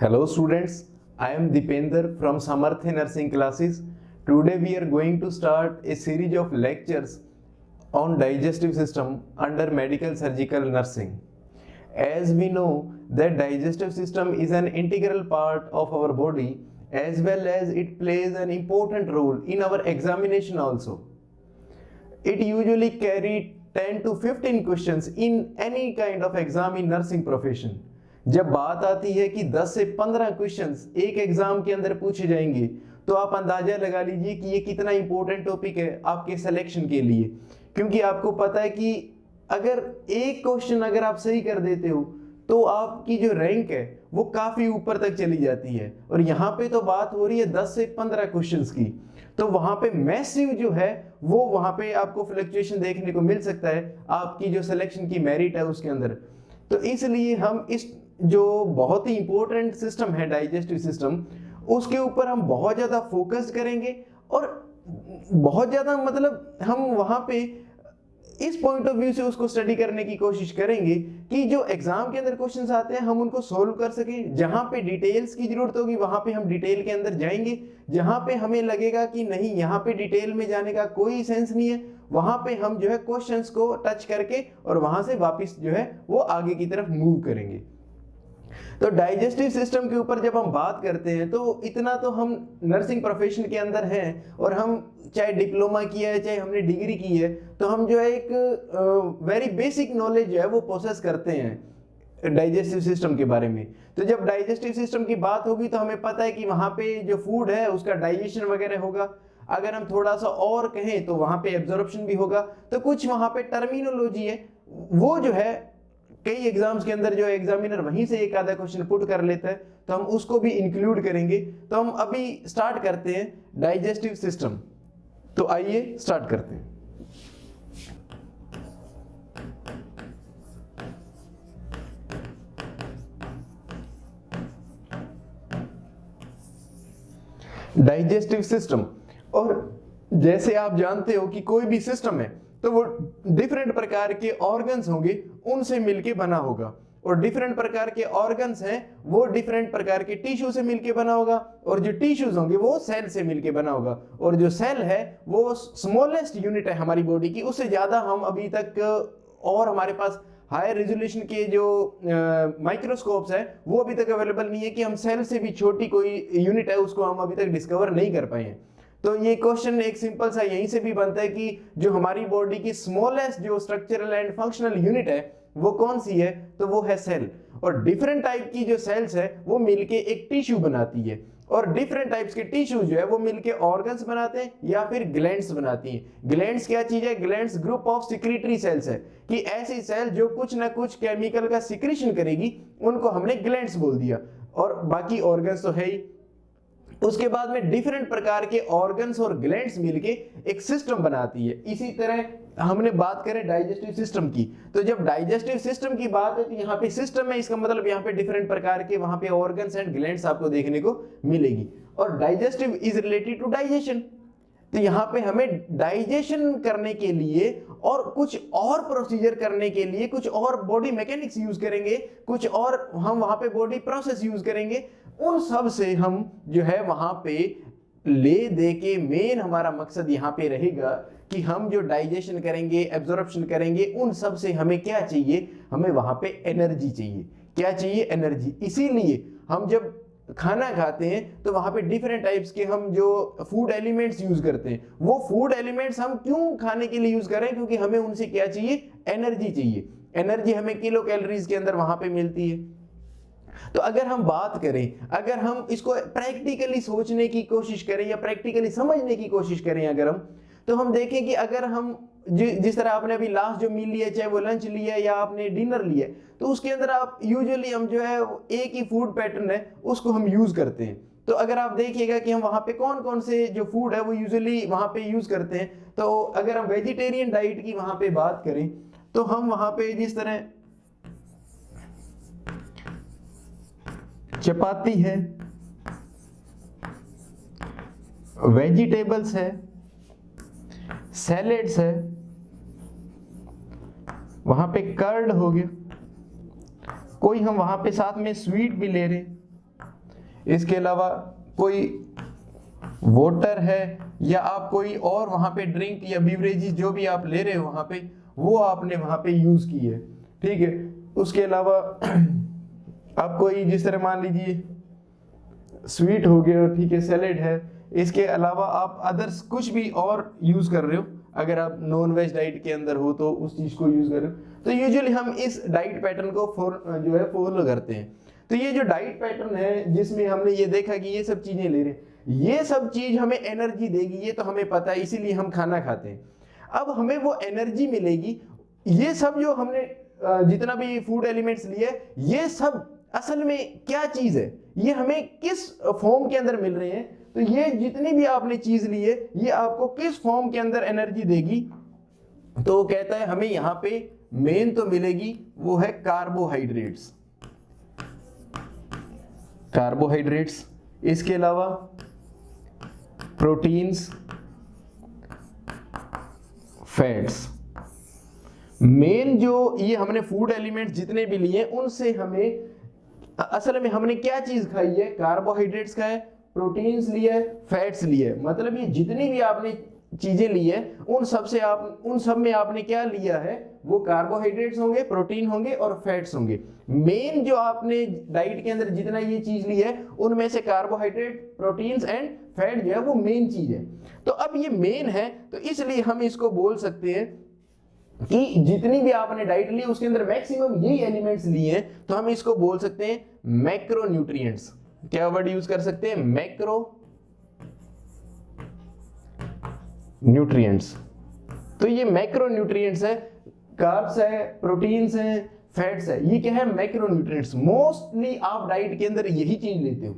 Hello students, I am Dipender from Samarthya Nursing Classes. Today we are going to start a series of lectures on digestive system under medical surgical nursing. As we know that digestive system is an integral part of our body as well as it plays an important role in our examination also. It usually carry 10 to 15 questions in any kind of exam in nursing profession. जब बात आती है कि 10 से 15 questions एक exam के अंदर पूछे जाएंगे तो आप अंदाजा लगा लीजिए कि ये कितना इंपॉर्टेंट टॉपिक है आपके सिलेक्शन के लिए, क्योंकि आपको पता है कि अगर एक क्वेश्चन अगर आप सही कर देते हो तो आपकी जो रैंक है वो काफी ऊपर तक चली जाती है। और यहाँ पे तो बात हो रही है 10 से 15 क्वेश्चंस की, तो वहां पे मैसिव जो है वो वहां पे आपको फ्लक्चुएशन देखने को मिल सकता है आपकी जो सिलेक्शन की मेरिट है उसके अंदर। तो इसलिए हम इस जो बहुत ही इंपॉर्टेंट सिस्टम है डाइजेस्टिव सिस्टम, उसके ऊपर हम बहुत ज्यादा फोकस करेंगे और बहुत ज्यादा मतलब हम वहां पे इस पॉइंट ऑफ व्यू से उसको स्टडी करने की कोशिश करेंगे कि जो एग्जाम के अंदर क्वेश्चंस आते हैं हम उनको सोल्व कर सकें। जहां पे डिटेल्स की जरूरत होगी वहां पे हम डिटेल के अंदर जाएंगे, जहां पे हमें लगेगा कि नहीं यहाँ पे डिटेल में जाने का कोई सेंस नहीं है वहां पे हम जो है क्वेश्चंस को टच करके और वहां से वापस जो है वो आगे की तरफ मूव करेंगे। तो डाइजेस्टिव सिस्टम के ऊपर जब हम बात करते हैं तो इतना तो हम नर्सिंग प्रोफेशन के अंदर हैं और हम चाहे डिप्लोमा किया है चाहे हमने डिग्री की है तो हम जो है एक वेरी बेसिक नॉलेज जो है वो प्रोसेस करते हैं डाइजेस्टिव सिस्टम के बारे में। तो जब डाइजेस्टिव सिस्टम की बात होगी तो हमें पता है कि वहां पे जो फूड है उसका डाइजेशन वगैरह होगा। अगर हम थोड़ा सा और कहें तो वहां पे एब्जॉर्प्शन भी होगा। तो कुछ वहां पे टर्मिनोलॉजी है वो जो है कई एग्जाम्स के अंदर जो एग्जामिनर वहीं से एक आधा क्वेश्चन पुट कर लेता है तो हम उसको भी इंक्लूड करेंगे। तो हम अभी स्टार्ट करते हैं डाइजेस्टिव सिस्टम। तो आइए स्टार्ट करते हैं। डाइजेस्टिव सिस्टम, और जैसे आप जानते हो कि कोई भी सिस्टम है तो वो डिफरेंट प्रकार के ऑर्गन्स होंगे उनसे मिलके बना होगा, और डिफरेंट प्रकार के ऑर्गन्स हैं वो डिफरेंट प्रकार के टिश्यू से मिलके बना होगा, और जो टिश्यूज होंगे वो सेल से मिलके बना होगा, और जो सेल है वो स्मॉलेस्ट यूनिट है हमारी बॉडी की। उससे ज्यादा हम अभी तक और हमारे पास हायर रेजोल्यूशन के जो माइक्रोस्कोप्स है वो अभी तक अवेलेबल नहीं है कि हम सेल से भी छोटी कोई यूनिट है उसको हम अभी तक डिस्कवर नहीं कर पाए हैं। तो ये क्वेश्चन एक सिंपल सा यहीं से भी बनता है कि जो हमारी बॉडी की स्मॉलेस्ट जो स्ट्रक्चरल एंड फंक्शनल यूनिट है वो कौन सी है, तो वो है सेल। और डिफरेंट टाइप की जो सेल्स है वो मिलके एक टिश्यू बनाती है, और डिफरेंट टाइप्स के टिश्यू जो है वो मिलके ऑर्गन्स बनाते हैं या फिर ग्लैंड्स बनाती हैं। ग्लैंड्स क्या चीज है? Glands group of secretory cells है कि ऐसी सेल जो कुछ ना कुछ केमिकल का सिक्रीशन करेगी उनको हमने ग्लैंड्स बोल दिया, और बाकी ऑर्गन्स तो है ही। उसके बाद में डिफरेंट प्रकार के ऑर्गन्स और ग्लैंड्स मिलके एक सिस्टम बनाती है। इसी तरह हमने बात करें डाइजेस्टिव सिस्टम की, तो जब डाइजेस्टिव सिस्टम की बात है तो यहाँ पे सिस्टम है, इसका मतलब यहाँ पे डिफरेंट प्रकार के वहां पे ऑर्गन्स एंड ग्लैंड्स आपको देखने को मिलेगी। और digestive is related to digestion, तो यहाँ पे हमें डाइजेशन करने के लिए और कुछ और प्रोसीजर करने के लिए कुछ और बॉडी मैकेनिक्स यूज करेंगे, कुछ और हम वहां पे बॉडी प्रोसेस यूज करेंगे। उन सब से हम जो है वहां पे ले दे के मेन हमारा मकसद यहाँ पे रहेगा कि हम जो डाइजेशन करेंगे एब्जॉर्प्शन करेंगे उन सब से हमें क्या चाहिए, हमें वहां पे एनर्जी चाहिए। क्या चाहिए? एनर्जी। इसीलिए हम जब खाना खाते हैं तो वहां पे डिफरेंट टाइप्स के हम जो फूड एलिमेंट्स यूज करते हैं, वो फूड एलिमेंट्स हम क्यों खाने के लिए यूज कर रहे हैं? क्योंकि हमें उनसे क्या चाहिए? एनर्जी चाहिए। एनर्जी हमें किलो कैलोरीज के अंदर वहां पे मिलती है। तो अगर हम बात करें, अगर हम इसको प्रैक्टिकली सोचने की कोशिश करें या प्रैक्टिकली समझने की कोशिश करें अगर हम, तो हम देखें कि अगर हम जिस तरह आपने अभी लास्ट जो मील लिया, चाहे वो लंच लिया या आपने डिनर लिया, तो उसके अंदर आप यूजुअली हम जो है एक ही फूड पैटर्न है उसको हम यूज करते हैं। तो अगर आप देखिएगा कि हम वहां पे कौन कौन से जो फूड है वो यूजुअली वहां पे यूज करते हैं, तो अगर हम वेजिटेरियन डाइट की वहां पे बात करें तो हम वहां पे जिस तरह चपाती है, वेजिटेबल्स है, सैलेड्स है, वहां पे कर्ड हो गया, कोई हम वहां पे साथ में स्वीट भी ले रहे, इसके अलावा कोई वाटर है या आप कोई और वहां पे ड्रिंक या बीवरेजेस जो भी आप ले रहे हो वहां पे, वो आपने वहां पे यूज की है, ठीक है। उसके अलावा आप कोई जिस तरह मान लीजिए स्वीट हो गया, ठीक है, सैलेड है, इसके अलावा आप अदर्स कुछ भी और यूज कर रहे हो, अगर आप नॉन वेज डाइट के अंदर हो तो उस चीज को यूज कर रहे हो, तो यूजुअली हम इस डाइट पैटर्न को जो है फॉलो करते हैं। तो ये जो डाइट पैटर्न है जिसमें हमने ये देखा कि ये सब चीजें ले रहे हैं, ये सब चीज हमें एनर्जी देगी, ये तो हमें पता है, इसीलिए हम खाना खाते हैं। अब हमें वो एनर्जी मिलेगी, ये सब जो हमने जितना भी फूड एलिमेंट्स लिए, ये सब असल में क्या चीज है, ये हमें किस फॉर्म के अंदर मिल रहे हैं। तो ये जितनी भी आपने चीज ली है, ये आपको किस फॉर्म के अंदर एनर्जी देगी। तो वो कहता है हमें यहां पे मेन तो मिलेगी, वो है कार्बोहाइड्रेट्स, कार्बोहाइड्रेट्स। इसके अलावा प्रोटीन्स, फैट्स। मेन जो ये हमने फूड एलिमेंट्स जितने भी लिए उनसे हमें असल में हमने क्या चीज खाई है, कार्बोहाइड्रेट्स का है, प्रोटीन्स लिए, फैट्स लिए। मतलब ये जितनी भी आपने चीजें ली है उन सब में आपने क्या लिया है, वो कार्बोहाइड्रेट्स होंगे, प्रोटीन होंगे और फैट्स होंगे। मेन जो आपने डाइट के अंदर जितना ये चीज ली है उनमें से कार्बोहाइड्रेट, प्रोटीन्स एंड फैट जो है वो मेन चीज है। तो अब ये मेन है, तो इसलिए हम इसको बोल सकते हैं कि जितनी भी आपने डाइट ली उसके अंदर मैक्सिमम यही एलिमेंट्स लिए हैं, तो हम इसको बोल सकते हैं मैक्रो न्यूट्रिएंट्स। क्या वर्ड यूज कर सकते हैं, मैक्रो न्यूट्रिएंट्स। तो ये मैक्रो न्यूट्रिएंट्स है, कार्ब्स है, प्रोटीन्स है, फैट्स है, ये क्या है, मैक्रो न्यूट्रिएंट्स। मोस्टली आप डाइट के अंदर यही चीज लेते हो।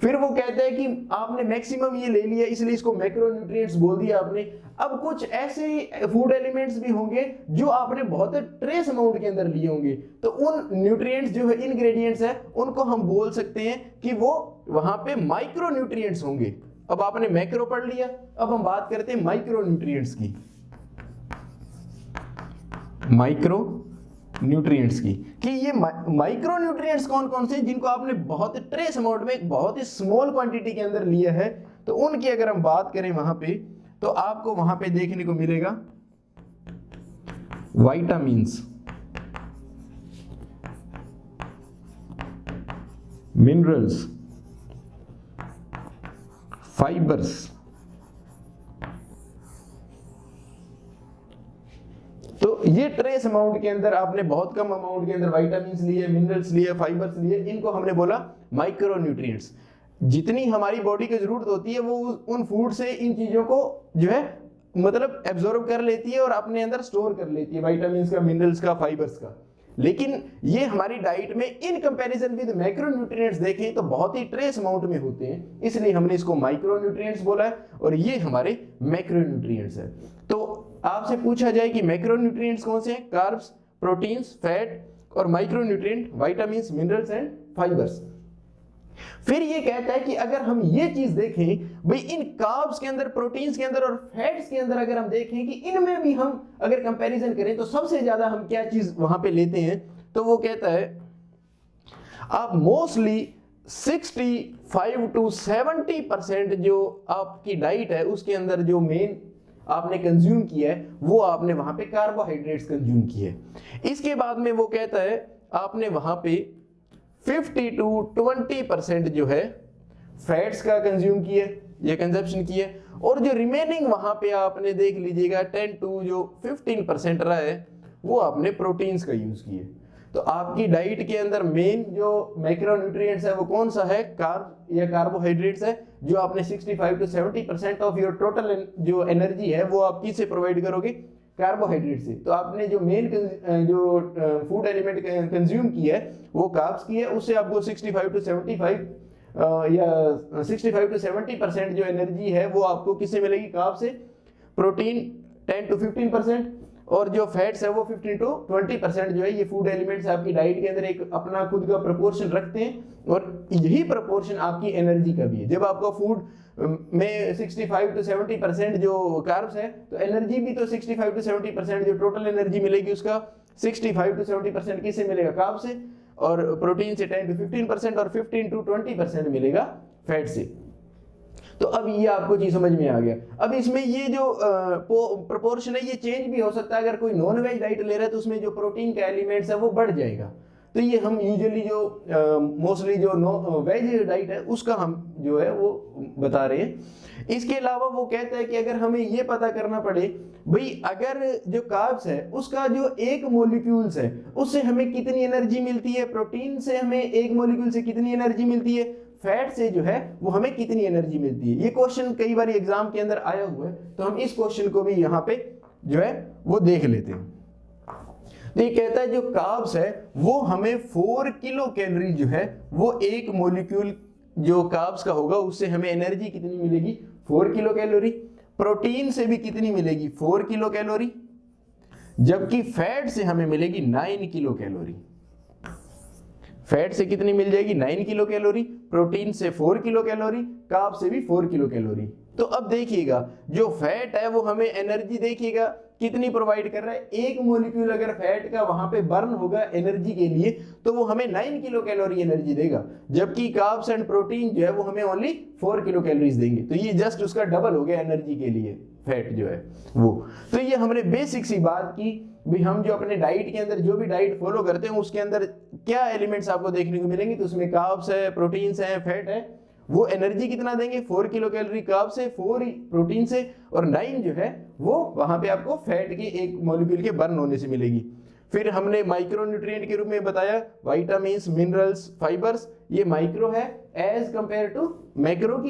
फिर वो कहते हैं कि आपने मैक्सिमम ये ले लिया इसलिए इसको मैक्रो न्यूट्रिएंट्स बोल दिया आपने। अब कुछ ऐसे फूड एलिमेंट्स भी होंगे जो आपने बहुत ट्रेस अमाउंट के अंदर लिए होंगे, तो उन न्यूट्रिएंट्स जो है, इंग्रेडिएंट्स है, उनको हम बोल सकते हैं कि वो वहां पे माइक्रो न्यूट्रिएंट्स होंगे। अब आपने मैक्रो पढ़ लिया, अब हम बात करते हैं माइक्रो न्यूट्रिएंट्स की, माइक्रो न्यूट्रिएंट्स की, कि ये माइक्रो न्यूट्रिएंट्स कौन कौन से जिनको आपने बहुत ट्रेस अमाउंट में, बहुत ही स्मॉल क्वांटिटी के अंदर लिया है। तो उनकी अगर हम बात करें वहां पे, तो आपको वहां पे देखने को मिलेगा विटामिन्स, मिनरल्स, फाइबर्स। तो ये ट्रेस अमाउंट के अंदर आपने बहुत कम अमाउंट के अंदर विटामिन्स लिए, मिनरल्स लिए, फाइबर्स लिए, इनको हमने बोला माइक्रो न्यूट्रिएंट्स। जितनी हमारी बॉडी की जरूरत होती है वो उन फूड से इन चीजों को जो है मतलब एब्जॉर्ब कर लेती है और अपने अंदर स्टोर कर लेती है, विटामिन्स का, मिनरल्स का, फाइबर्स का। लेकिन ये हमारी डाइट में in comparison with macro nutrients देखें तो बहुत ही ट्रेस अमाउंट में होते हैं, इसलिए हमने इसको माइक्रो न्यूट्रिएंट्स बोला है और ये हमारे मैक्रो न्यूट्रिएंट्स है। तो आपसे पूछा जाए कि मैक्रो न्यूट्रिएंट्स कौन से हैं, कार्ब्स, प्रोटीन्स, फैट, और micro nutrient vitamins, minerals and fibres. फिर ये कहता है कि अगर हम ये चीज देखें भाई इन कार्ब्स के अंदर, प्रोटीन्स के अंदर और फैट्स के अंदर अगर हम देखें कि इनमें भी हम अगर कंपैरिजन करें तो सबसे ज्यादा हम क्या चीज वहां पे लेते हैं, तो वो कहता है आप मोस्टली 65 to 70% जो आपकी डाइट है उसके अंदर जो मेन आपने कंज्यूम किया है वो आपने वहां पे कार्बोहाइड्रेट्स कंज्यूम किए है। इसके बाद में वो कहता है आपने वहां पे 50 to 20% जो है फैट्स का कंज्यूम किए या कंजप्शन किए, और जो रिमेनिंग वहां पे आपने देख लीजिएगा 10 to जो 15% रहा है वो आपने प्रोटीन्स का यूज किए। तो आपकी डाइट के अंदर मेन जो मैक्रो न्यूट्रिएंट्स है वो कौन सा है, कार्ब या कार्बोहाइड्रेट्स है, जो आपने 65 to 70% ऑफ योर टोटल जो एनर्जी है वो आप किससे प्रोवाइड करोगे, कार्बोहाइड्रेट से। तो आपने जो मेन जो फूड एलिमेंट कंज्यूम किया है वो कार्ब्स की है, उससे आपको 65 to 75 या 65 to 70% जो एनर्जी है वो आपको किससे मिलेगी, कार्ब से, प्रोटीन 10 to 15%, और जो फैट्स है वो 15 to 20% जो है ये फूड एलिमेंट्स आपकी डाइट के अंदर एक अपना खुद का प्रोपोर्शन रखते हैं, और यही प्रोपोर्शन आपकी एनर्जी का भी है। जब आपका फूड में 65 to 70% जो कार्ब्स है तो एनर्जी भी तो 65 to 70% जो टोटल एनर्जी मिलेगी उसका 65 to 70% किससे मिलेगा, कार्ब से। और प्रोटीन से 10 to 15% और 15 to 20% मिलेगा फैट से। तो अब ये आपको चीज समझ में आ गया। अब इसमें ये जो प्रोपोर्शन है ये चेंज भी हो सकता है। अगर कोई नॉन वेज डाइट ले रहा है तो उसमें जो प्रोटीन का एलिमेंट्स है वो बढ़ जाएगा। तो ये हम यूजुअली जो मोस्टली जो वेज डाइट है उसका हम जो है वो बता रहे हैं। इसके अलावा वो कहता है कि अगर हमें ये पता करना पड़े भाई अगर जो कार्ब्स है उसका जो एक मॉलिक्यूल्स है उससे हमें कितनी एनर्जी मिलती है, प्रोटीन से हमें एक मॉलिक्यूल से कितनी एनर्जी मिलती है, फैट से जो है वो हमें कितनी एनर्जी मिलती है। ये क्वेश्चन कई बार एग्जाम के अंदर आया हुआ है, तो हम इस क्वेश्चन को भी यहाँ पे जो है वो देख लेते हैं। तो ये कहता है जो कार्ब्स है वो हमें 4 किलो कैलोरी जो है वो एक मॉलिक्यूल जो कार्ब्स का होगा उससे हमें एनर्जी कितनी मिलेगी, 4 किलो कैलोरी। प्रोटीन से भी कितनी मिलेगी, 4 किलो कैलोरी, जबकि फैट से हमें मिलेगी 9 किलो कैलोरी। फैट से कितनी मिल जाएगी, 9 किलो कैलोरी, प्रोटीन से 4 किलो कैलोरी, कार्ब से भी 4 किलो कैलोरी। तो अब देखिएगा जो फैट है वो हमें एनर्जी देखिएगा कितनी प्रोवाइड कर रहा है। एक मॉलिक्यूल अगर फैट का वहां पे बर्न होगा एनर्जी के लिए तो वो हमें 9 किलो कैलोरी एनर्जी देगा, जबकि कार्ब्स एंड प्रोटीन जो है वो हमें ओनली 4 किलो कैलोरीज देंगे। तो ये जस्ट उसका डबल हो गया एनर्जी के लिए फैट जो है वो। तो ये हमने बेसिक सी बात की भी हम जो अपने डाइट के अंदर जो भी डाइट फॉलो करते हैं उसके अंदर क्या एलिमेंट्स आपको देखने को मिलेंगे। तो उसमें कार्ब्स है, प्रोटीन्स है, फैट है, वो एनर्जी कितना देंगे, 4 किलो कैलोरी कार्ब से, 4 प्रोटीन से और 9 जो है वो वहां पे आपको फैट के एक मॉलिक्यूल के बर्न होने से मिलेगी। फिर हमने माइक्रो न्यूट्रिएंट के रूप में बताया विटामिन्स, मिनरल्स, फाइबर्स, ये माइक्रो है एज कंपेयर टू मैक्रो की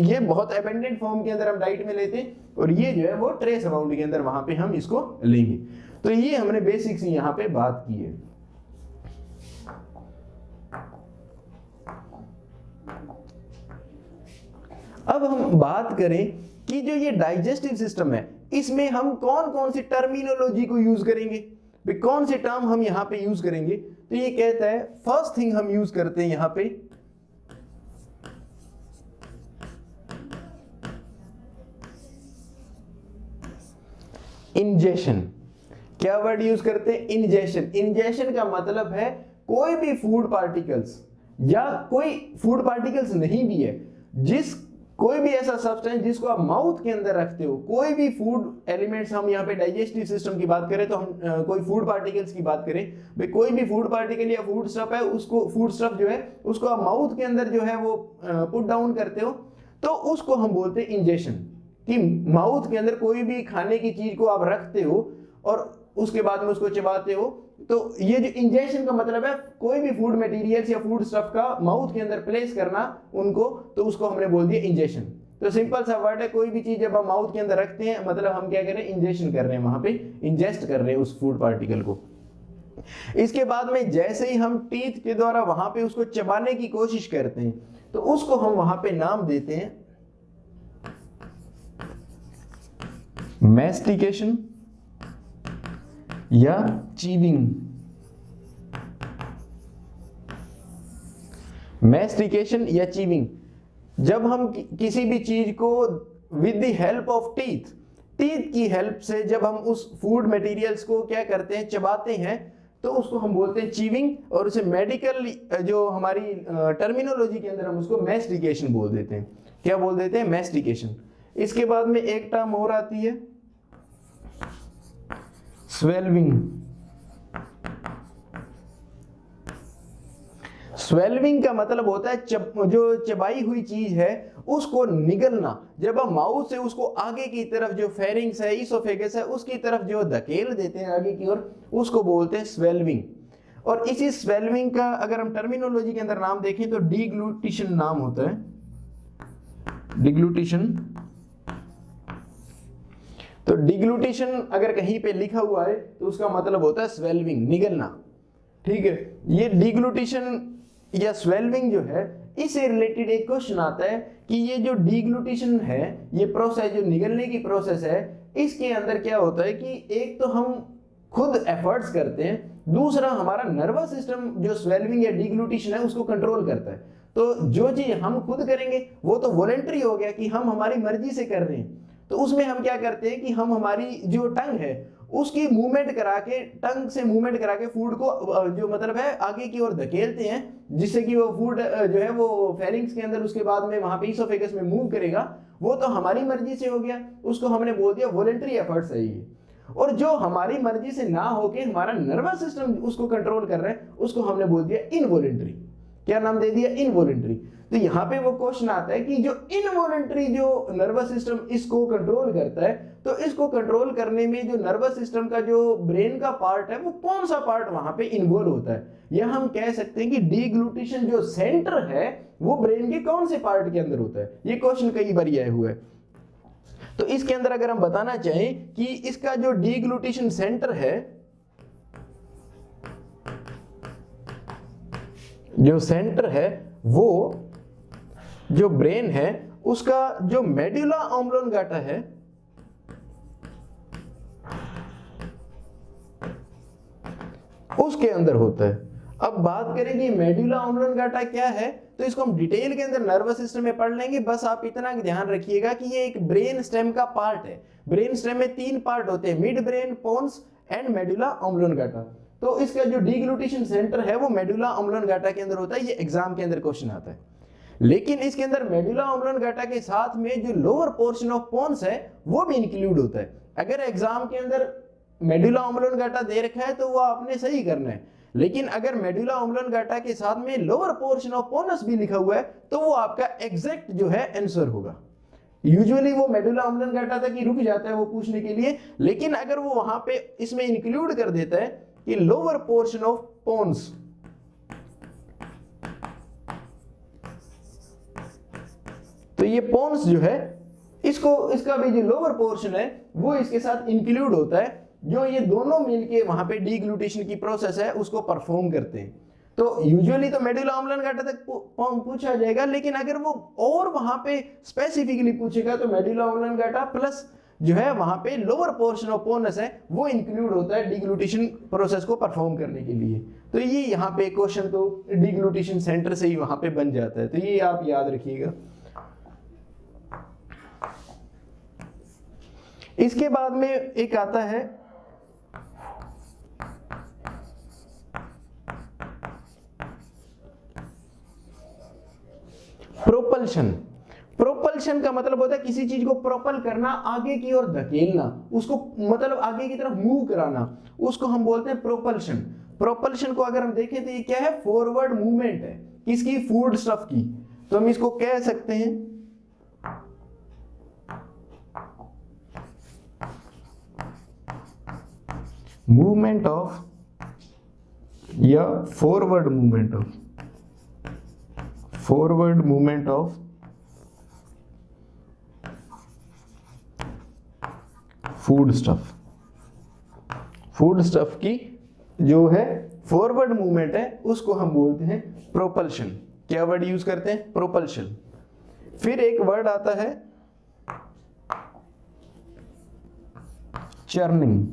ये बहुत एबंडेंट फॉर्म के अंदर हम डाइट में लेते हैं, और ये जो है वो ट्रेस अमाउंट के अंदर वहां पे हम इसको लेंगे। तो ये हमने बेसिक्स यहाँ पे बात की है। अब हम बात करें कि जो ये डाइजेस्टिव सिस्टम है इसमें हम कौन कौन सी टर्मिनोलॉजी को यूज करेंगे, कौन से टर्म हम यहां पे यूज करेंगे। तो ये कहता है फर्स्ट थिंग हम यूज करते हैं यहां पे इंजेशन। क्या वर्ड यूज करते हैं, इंजेशन। इंजेशन का मतलब है कोई भी फूड पार्टिकल्स या कोई फूड पार्टिकल्स नहीं भी है, कोई भी ऐसा सब्सटेंस जिसको आप माउथ के अंदर रखते हो, कोई भी फूड एलिमेंट्स, हम यहाँ पे डाइजेस्टिव सिस्टम की बात करें तो हम कोई फूड पार्टिकल्स की बात करें, भाई कोई भी फूड पार्टिकल या फूड स्टफ है उसको, फूड स्टफ जो है उसको आप माउथ के अंदर जो है वो पुट डाउन करते हो तो उसको हम बोलते हैं इंजेशन। कि माउथ के अंदर कोई भी खाने की चीज को आप रखते हो और उसके बाद में उसको चबाते हो, तो ये जो इंजेक्शन का मतलब है कोई भी फूड मटेरियल्स या फूड स्टफ का माउथ के अंदर प्लेस करना उनको, तो उसको हमने बोल दिया इंजेक्शन। तो सिंपल सा वर्ड है, कोई भी चीज जब हम माउथ के अंदर रखते हैं मतलब हम क्या कर रहे हैं, इंजेक्शन कर रहे हैं, वहां पे इंजेस्ट कर रहे हैं उस फूड पार्टिकल को। इसके बाद में जैसे ही हम टीथ के द्वारा वहां पे उसको चबाने की कोशिश करते हैं तो उसको हम वहां पे नाम देते हैं मैस्टिकेशन या चीविंग। मैस्टिकेशन या चीविंग, जब हम किसी भी चीज को with the help of teeth की हेल्प से जब हम उस फूड मटेरियल्स को क्या करते हैं, चबाते हैं, तो उसको हम बोलते हैं चीविंग। और उसे मेडिकल जो हमारी टर्मिनोलॉजी के अंदर हम उसको मैस्टिकेशन बोल देते हैं। क्या बोल देते हैं, मैस्टिकेशन। इसके बाद में एक टर्म और आती है स्वेल्विंग। स्वेल्विंग का मतलब होता है जो चबाई हुई चीज है उसको निगलना। जब हम माउथ से उसको आगे की तरफ जो फेरिंग्स है, इसोफेगस है, उसकी तरफ जो धकेल देते हैं आगे की ओर, उसको बोलते हैं स्वेल्विंग। और इसी स्वेल्विंग का अगर हम टर्मिनोलॉजी के अंदर नाम देखें तो डिग्लूटिशन नाम होता है, डिग्लूटिशन। तो डिग्लूटिशन अगर कहीं पे लिखा हुआ है तो उसका मतलब होता है स्वेल्विंग, निगलना। ठीक है, ये डिग्लूटिशन या स्वेल्विंग जो है, इससे रिलेटेड एक क्वेश्चन आता है कि ये जो डिग्लूटिशन है, ये प्रोसेस जो निगलने की प्रोसेस है, इसके अंदर क्या होता है कि एक तो हम खुद एफर्ट्स करते हैं, दूसरा हमारा नर्वस सिस्टम जो स्वेल्विंग या डिग्लूटिशन है उसको कंट्रोल करता है। तो जो चीज हम खुद करेंगे वो तो वॉलंटरी हो गया कि हम हमारी मर्जी से कर रहे हैं, तो उसमें हम क्या करते हैं कि हम हमारी जो टंग है उसकी मूवमेंट करा के, टंग से मूवमेंट करा के फूड को जो मतलब है आगे की ओर धकेलते हैं, जिससे कि वो फूड जो है वो फेरिंग्स के अंदर उसके बाद में वहां पे ईसोफेगस में मूव करेगा, वो तो हमारी मर्जी से हो गया, उसको हमने बोल दिया वॉलंटरी एफर्ट्स है ये। और जो हमारी मर्जी से ना होके हमारा नर्वस सिस्टम उसको कंट्रोल कर रहा है, उसको हमने बोल दिया इनवॉलंटरी। क्या नाम दे दिया? इनवॉलंटरी। तो यहाँ पे वो क्वेश्चन आता है कि जो इनवॉलंटरी जो नर्वस सिस्टम इसको कंट्रोल करता है, तो इसको कंट्रोल करने में जो नर्वस सिस्टम का जो ब्रेन का पार्ट है वो कौन सा पार्ट वहां पे इन्वॉल्व होता है? या हम कह सकते हैं कि डीग्लूटिशन जो सेंटर है वो ब्रेन के कौन से पार्ट के अंदर होता है? ये क्वेश्चन कई बार आया हुआ है। तो इसके अंदर अगर हम बताना चाहें कि इसका जो डीग्लूटिशन सेंटर है, जो सेंटर है वो जो ब्रेन है उसका जो मेडुला ऑब्लोंगाटा है, उसके अंदर होता है। अब बात करें कि मेडुला ऑब्लोंगाटा क्या है, तो इसको हम डिटेल के अंदर नर्वस सिस्टम में पढ़ लेंगे। बस आप इतना ध्यान रखिएगा कि ये एक ब्रेन स्टेम का पार्ट है। ब्रेन स्टेम में 3 पार्ट होते हैं, mid brain, pons and medulla oblongata. तो इसका जो डीग्लूटिशन सेंटर है वो मेडुला ऑब्लोंगाटा के अंदर होता है। ये एग्जाम के अंदर क्वेश्चन आता है। लेकिन इसके अंदर मेडुला ऑब्लोंगाटा के साथ में जो लोअर पोर्शन ऑफ पोन्स है वो भी इंक्लूड होता है। अगर एग्जाम के अंदर मेडुला ऑब्लोंगाटा दे रखा है तो वो आपने सही करना है, लेकिन अगर मेडुला ऑब्लोंगाटा के साथ में लोअर पोर्शन ऑफ पोनस भी लिखा हुआ है तो वो आपका एग्जैक्ट जो है आंसर होगा। यूजुअली वो मेडुला ऑब्लोंगाटा तक ही रुक जाता है वो पूछने के लिए, लेकिन अगर वो वहां पे इसमें इंक्लूड कर देता है कि लोअर पोर्शन ऑफ पोन्स, तो ये पोन्स जो है इसको, इसका भी जो लोअर पोर्शन है वो इसके साथ इंक्लूड होता है, जो ये दोनों मिलके वहां पे डीग्लूटेशन की प्रोसेस है उसको परफॉर्म करते हैं। तो यूजुअली तो मेडुला ऑब्लोंगाटा तक पूछा जाएगा, लेकिन अगर वो और वहां पे स्पेसिफिकली पूछेगा तो मेडुला ऑब्लोंगाटा प्लस जो है वहां पे लोअर पोर्शन ऑफ पोनस है वो इंक्लूड होता है डीग्लूटेशन प्रोसेस को परफॉर्म करने के लिए। तो ये यहाँ पे क्वेश्चन तो डीग्लूटेशन सेंटर से ही वहां पे बन जाता है, तो ये आप याद रखिएगा। इसके बाद में एक आता है प्रोपल्शन। प्रोपल्शन का मतलब होता है किसी चीज को प्रोपल करना, आगे की ओर धकेलना, उसको मतलब आगे की तरफ मूव कराना, उसको हम बोलते हैं प्रोपल्शन। प्रोपल्शन को अगर हम देखें तो ये क्या है? फॉरवर्ड मूवमेंट है। किसकी? फूड स्टफ की। तो हम इसको कह सकते हैं मूवमेंट ऑफ या forward movement of, forward movement of food stuff. Food stuff की जो है फॉरवर्ड मूवमेंट है उसको हम बोलते हैं प्रोपल्शन। क्या वर्ड यूज करते हैं? प्रोपल्शन। फिर एक वर्ड आता है चर्निंग।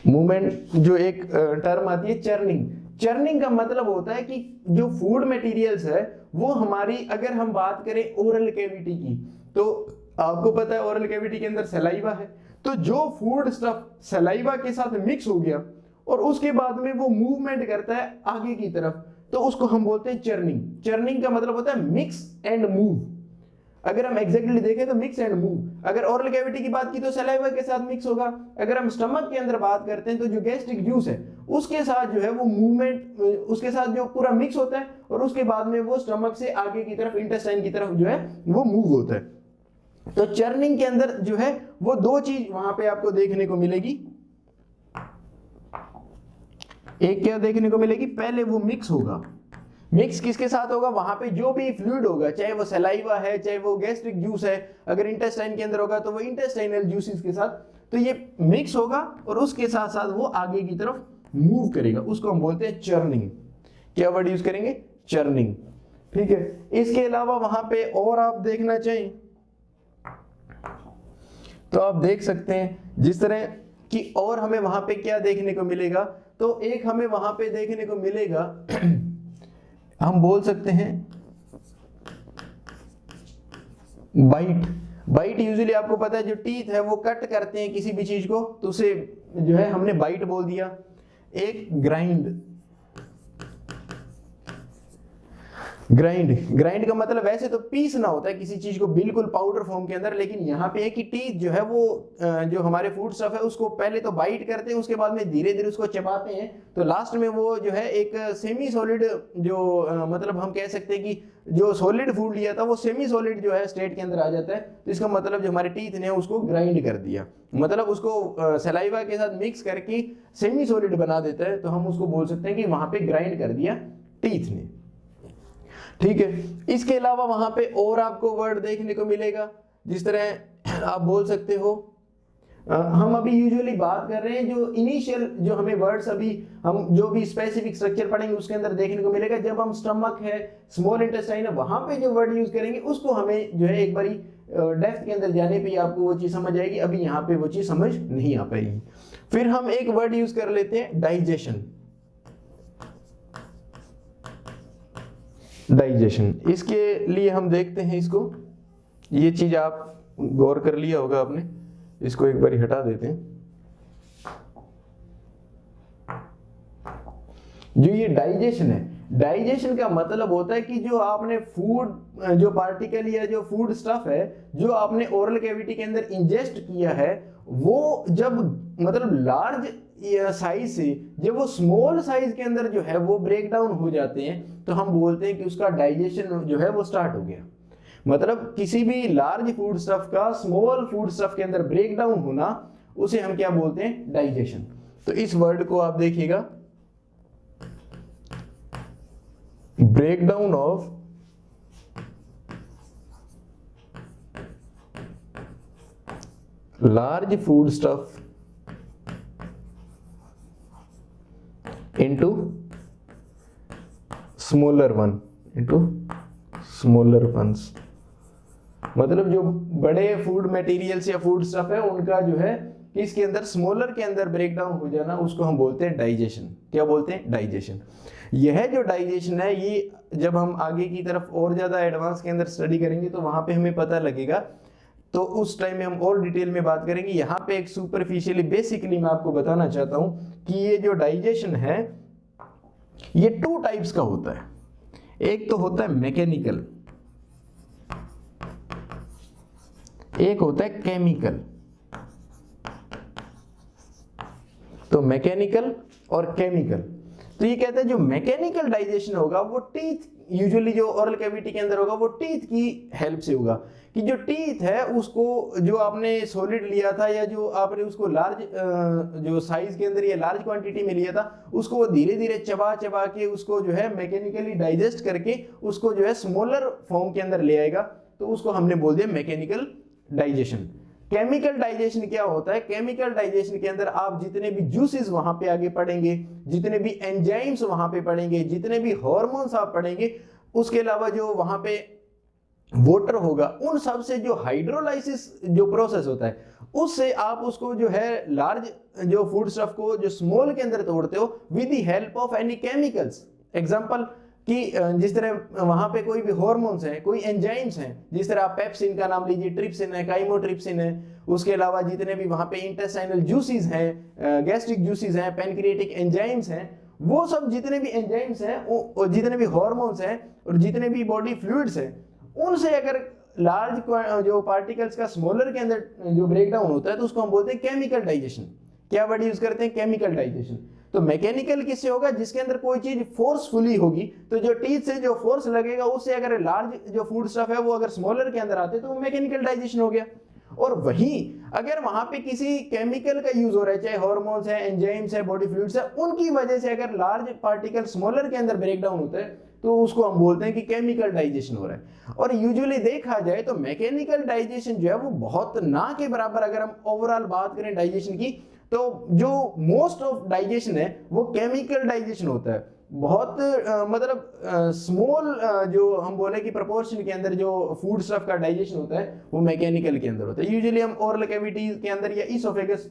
मूवमेंट जो एक टर्म आती है चर्निंग। चर्निंग का मतलब होता है कि जो फूड मटेरियल्स है वो हमारी, अगर हम बात करें ओरल कैविटी की, तो आपको पता है ओरल कैविटी के अंदर सलाइवा है, तो जो फूड स्टफ सलाइवा के साथ मिक्स हो गया और उसके बाद में वो मूवमेंट करता है आगे की तरफ, तो उसको हम बोलते हैं चर्निंग। चर्निंग का मतलब होता है मिक्स एंड मूव। अगर हम एग्जैक्टली देखें तो मिक्स एंड मूव। अगर ओरल कैविटी की बात की तो सलाइवा के साथ मिक्स होगा। अगर हम स्टमक के अंदर बात करते हैं तो जो गैस्ट्रिक जूस है उसके साथ जो है वो मूवमेंट, उसके साथ जो पूरा मिक्स होता है और उसके बाद में वो स्टमक से आगे की तरफ, इंटेस्टाइन की तरफ जो है वो मूव होता है। तो चर्निंग के अंदर जो है वो 2 चीज वहां पे आपको देखने को मिलेगी। एक क्या देखने को मिलेगी? पहले वो मिक्स होगा। मिक्स किसके साथ होगा? वहां पे जो भी फ्लूइड होगा, चाहे वो सलाइवा है, चाहे वो गैस्ट्रिक जूस है, अगर इंटेस्टाइन के अंदर होगा तो वो इंटेस्टाइनल जूसेस के साथ, तो ये मिक्स होगा और उसके साथ साथ वो आगे की तरफ मूव करेगा, उसको हम बोलते हैं चर्निंग। क्या वर्ड यूज करेंगे? चर्निंग। ठीक है। इसके अलावा वहां पे और आप देखना चाहें तो आप देख सकते हैं जिस तरह कि और हमें वहां पे क्या देखने को मिलेगा, तो एक हमें वहां पे देखने को मिलेगा हम बोल सकते हैं बाइट। बाइट यूजुअली आपको पता है जो टीथ है वो कट करते हैं किसी भी चीज को, तो उसे जो है हमने बाइट बोल दिया। एक ग्राइंड, ग्राइंड का मतलब वैसे तो पीसना होता है किसी चीज को बिल्कुल पाउडर फॉर्म के अंदर, लेकिन यहाँ पे है कि टीथ जो है वो जो हमारे फूड स्टफ है उसको पहले तो बाइट करते हैं, उसके बाद में धीरे धीरे उसको चबाते हैं, तो लास्ट में वो जो है एक सेमी सॉलिड जो मतलब हम कह सकते हैं कि जो सॉलिड फूड लिया था वो सेमी सॉलिड जो है स्टेट के अंदर आ जाता है। तो इसका मतलब जो हमारे टीथ ने उसको ग्राइंड कर दिया, मतलब उसको सलाइवा के साथ मिक्स करके सेमी सॉलिड बना देता है, तो हम उसको बोल सकते हैं कि वहां पे ग्राइंड कर दिया टीथ ने। ठीक है, इसके अलावा वहां पे और आपको वर्ड देखने को मिलेगा, जिस तरह आप बोल सकते हो हम अभी यूजुअली बात कर रहे हैं जो इनिशियल जो हमें वर्ड्स अभी हम जो भी स्पेसिफिक स्ट्रक्चर पढ़ेंगे उसके अंदर देखने को मिलेगा। जब हम स्टमक है, स्मॉल इंटेस्टाइन है, वहां पे जो वर्ड यूज करेंगे उसको हमें जो है एक बारी डेप्थ के अंदर जाने पे आपको वो चीज समझ आएगी, अभी यहाँ पे वो चीज समझ नहीं आ पाएगी। फिर हम एक वर्ड यूज कर लेते हैं डाइजेशन। डाइजेशन, इसके लिए हम देखते हैं इसको, ये चीज आप गौर कर लिया होगा आपने, इसको एक बार हटा देते हैं। जो ये डाइजेशन है, डाइजेशन का मतलब होता है कि जो आपने फूड जो पार्टिकल या जो फूड स्टफ है जो आपने ओरल कैविटी के अंदर इंजेस्ट किया है, वो जब मतलब लार्ज साइज से जब वो स्मॉल साइज के अंदर जो है वो ब्रेक डाउन हो जाते हैं, तो हम बोलते हैं कि उसका डाइजेशन जो है वो स्टार्ट हो गया। मतलब किसी भी लार्ज फूड स्टफ का स्मॉल फूड स्टफ के अंदर ब्रेक डाउन होना, उसे हम क्या बोलते हैं? डाइजेशन। तो इस वर्ड को आप देखिएगा, breakdown of large food stuff into smaller ones। मतलब जो बड़े फूड मटेरियल्स या फूड स्टफ है उनका जो है इसके अंदर स्मॉलर के अंदर ब्रेक डाउन हो जाना, उसको हम बोलते हैं डाइजेशन। क्या बोलते हैं? डाइजेशन। यह जो डाइजेशन है ये जब हम आगे की तरफ और ज्यादा एडवांस के अंदर स्टडी करेंगे तो वहां पे हमें पता लगेगा, तो उस टाइम में हम और डिटेल में बात करेंगे। यहाँ पे एक सुपरफिशियली बेसिकली मैं आपको बताना चाहता हूं कि ये जो डाइजेशन है ये 2 टाइप्स का होता है। एक तो होता है मैकेनिकल, एक होता है केमिकल। तो मैकेनिकल और केमिकल। तो ये कहते हैं जो मैकेनिकल डाइजेशन होगा वो टीथ यूजुअली जो ओरल कैविटी के अंदर होगा वो टीथ की हेल्प से होगा, कि जो टीथ है उसको जो आपने सॉलिड लिया था या जो आपने उसको लार्ज जो साइज के अंदर या लार्ज क्वांटिटी में लिया था उसको वो धीरे धीरे चबा चबा के उसको जो है मैकेनिकली डाइजेस्ट करके उसको जो है स्मॉलर फॉर्म के अंदर ले आएगा, तो उसको हमने बोल दिया मैकेनिकल डाइजेशन। केमिकल डाइजेशन क्या होता है? केमिकल डाइजेशन के अंदर आप जितने भी जूसेस वहां पे आगे पढ़ेंगे, जितने भी एंजाइम्स वहां पे पढ़ेंगे, जितने भी हार्मोन्स आप पढ़ेंगे, उसके अलावा जो वहां पे वाटर होगा, उन सब से जो हाइड्रोलाइसिस जो प्रोसेस होता है उससे आप उसको जो है लार्ज जो फूड स्टफ को जो स्मॉल के अंदर तोड़ते हो with the help of any chemicals. Example कि जिस तरह वहां पे कोई भी हार्मोन्स हैं, कोई एंजाइम्स हैं, जिस तरह आप पेप्सिन का नाम लीजिए, ट्रिप्सिन है, काइमोट्रिप्सिन है, उसके अलावा जितने भी वहां पे इंटेस्टाइनल जूसेस हैं, गैस्ट्रिक जूसेस हैं, पैनक्रिएटिक एंजाइम्स हैं, वो सब जितने भी एंजाइम्स हैं और जितने भी हार्मोन्स हैं और जितने भी बॉडी फ्लूइड्स हैं, उनसे अगर लार्ज जो पार्टिकल्स का स्मॉलर के अंदर जो ब्रेकडाउन होता है तो उसको हम बोलते हैं केमिकल डाइजेशन। क्या वर्ड यूज करते हैं? Chemical digestion. तो मैकेनिकल किससे होगा? जिसके अंदर कोई चीज फोर्सफुली होगी, तो जो टीथ से जो फोर्स लगेगा उससे अगर लार्ज जो फूड स्टफ है वो अगर स्मॉलर के अंदर आते तो वो मैकेनिकल डाइजेशन हो गया। और वहीं अगर वहां पे किसी केमिकल का यूज हो रहा है, चाहे हार्मोन्स है, एंजाइम्स है, बॉडी फ्लूइड्स है, उनकी वजह से अगर लार्ज पार्टिकल स्मॉलर के अंदर ब्रेक डाउन होता है तो उसको हम बोलते हैं कि केमिकल डाइजेशन हो रहा है। और यूजुअली देखा जाए तो मैकेनिकल डाइजेशन जो है वो बहुत ना के बराबर, अगर हम ओवरऑल बात करें डाइजेशन की, तो जो मोस्ट ऑफ डाइजेशन है वो केमिकल डाइजेशन होता है। बहुत मतलब स्मॉल जो हम बोले कि प्रोपोर्शन के अंदर जो फूड स्टफ का डाइजेशन होता है वो मैकेनिकल के अंदर होता है। यूजुअली हम ओरल कैविटी के अंदर या इसोफेगस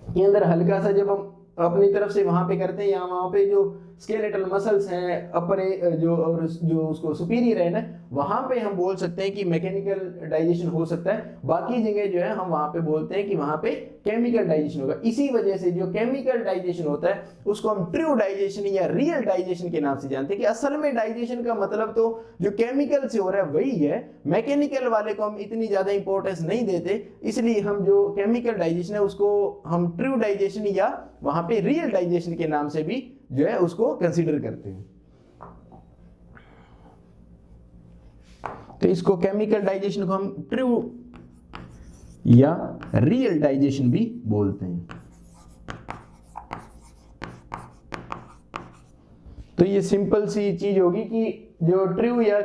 के अंदर हल्का सा जब हम अपनी तरफ से वहां पे करते हैं या वहां पे जो स्केलेटल मसल्स हैं अपर जो और जो उसको सुपीरियर है ना, वहां पे हम बोल सकते हैं कि मैकेनिकल डाइजेशन हो सकता है। बाकी जगह जो है हम वहां पे बोलते हैं कि वहां पे केमिकल डाइजेशन होगा। इसी वजह से जो केमिकल डाइजेशन होता है उसको हम ट्रू डाइजेशन या रियल डाइजेशन के नाम से जानते हैं, कि असल में डाइजेशन का मतलब तो जो केमिकल से हो रहा है वही है, मैकेनिकल वाले को हम इतनी ज्यादा इंपॉर्टेंस नहीं देते, इसलिए हम जो केमिकल डाइजेशन है उसको हम ट्रू डाइजेशन या वहां पे रियल डाइजेशन के नाम से भी जो है उसको कंसीडर करते हैं। तो इसको केमिकल डाइजेशन को हम ट्रू या रियल डाइजेशन भी बोलते हैं। तो ये सिंपल सी चीज होगी कि जो ट्रू या